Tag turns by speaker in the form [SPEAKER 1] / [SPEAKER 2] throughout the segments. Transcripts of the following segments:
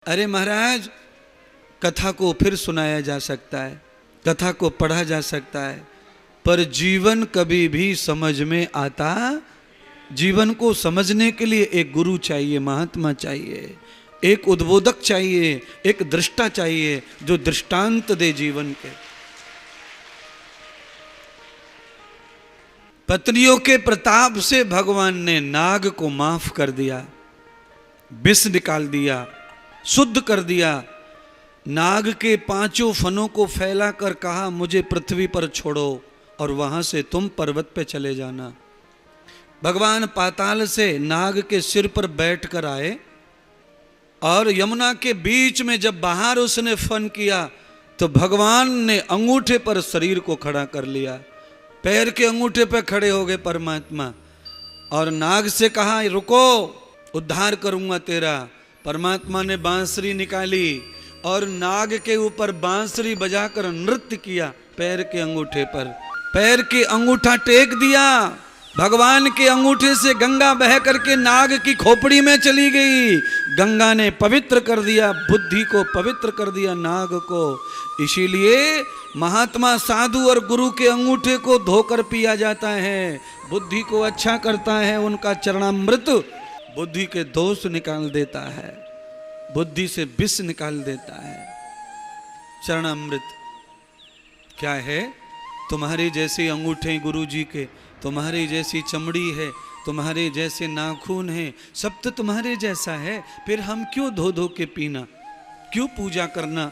[SPEAKER 1] अरे महाराज, कथा को फिर सुनाया जा सकता है, कथा को पढ़ा जा सकता है, पर जीवन कभी भी समझ में आता। जीवन को समझने के लिए एक गुरु चाहिए, महात्मा चाहिए, एक उद्बोधक चाहिए, एक दृष्टा चाहिए जो दृष्टांत दे जीवन के। पत्नियों के प्रताप से भगवान ने नाग को माफ कर दिया, विष निकाल दिया, शुद्ध कर दिया। नाग के 5 फनों को फैलाकर कहा, मुझे पृथ्वी पर छोड़ो और वहां से तुम पर्वत पे चले जाना। भगवान पाताल से नाग के सिर पर बैठकर आए और यमुना के बीच में जब बाहर उसने फन किया तो भगवान ने अंगूठे पर शरीर को खड़ा कर लिया, पैर के अंगूठे पर खड़े हो गए परमात्मा, और नाग से कहा रुको, उद्धार करूंगा तेरा। परमात्मा ने बांसुरी निकाली और नाग के ऊपर बांसुरी बजाकर नृत्य किया, पैर के अंगूठे पर। पैर के अंगूठा टेक दिया, भगवान के अंगूठे से गंगा बह करके नाग की खोपड़ी में चली गई। गंगा ने पवित्र कर दिया, बुद्धि को पवित्र कर दिया, नाग को। इसीलिए महात्मा साधु और गुरु के अंगूठे को धोकर पिया जाता है, बुद्धि को अच्छा करता है। उनका चरणामृत बुद्धि के दोष निकाल देता है, बुद्धि से विष निकाल देता है। चरणामृत क्या है? तुम्हारे जैसे अंगूठे गुरु जी के, तुम्हारी जैसी चमड़ी है, तुम्हारे जैसे नाखून है, सब तो तुम्हारे जैसा है। फिर हम क्यों धो धो के पीना, क्यों पूजा करना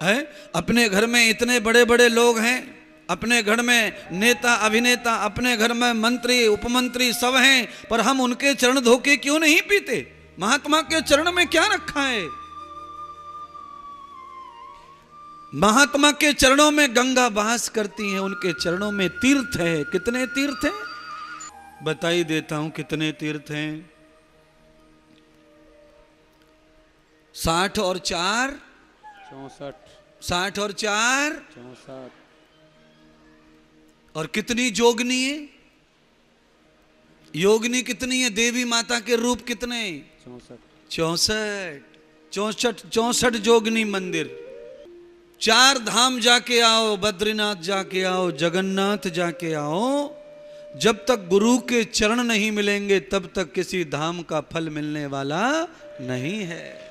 [SPEAKER 1] है? अपने घर में इतने बड़े बड़े लोग हैं, अपने घर में नेता अभिनेता, अपने घर में मंत्री उपमंत्री सब हैं, पर हम उनके चरण धो के क्यों नहीं पीते? महात्मा के चरण में क्या रखा है? महात्मा के चरणों में गंगा वास करती है, उनके चरणों में तीर्थ है। कितने तीर्थ हैं? बताई देता हूं कितने तीर्थ हैं। 60 और 4
[SPEAKER 2] 64,
[SPEAKER 1] 60 और 4
[SPEAKER 2] 64,
[SPEAKER 1] और कितनी जोगनी है? योगिनी कितनी है? देवी माता के रूप कितने? 64 64 जोगनी मंदिर। 4 धाम जाके आओ, बद्रीनाथ जाके आओ, जगन्नाथ जाके आओ। जब तक गुरु के चरण नहीं मिलेंगे तब तक किसी धाम का फल मिलने वाला नहीं है।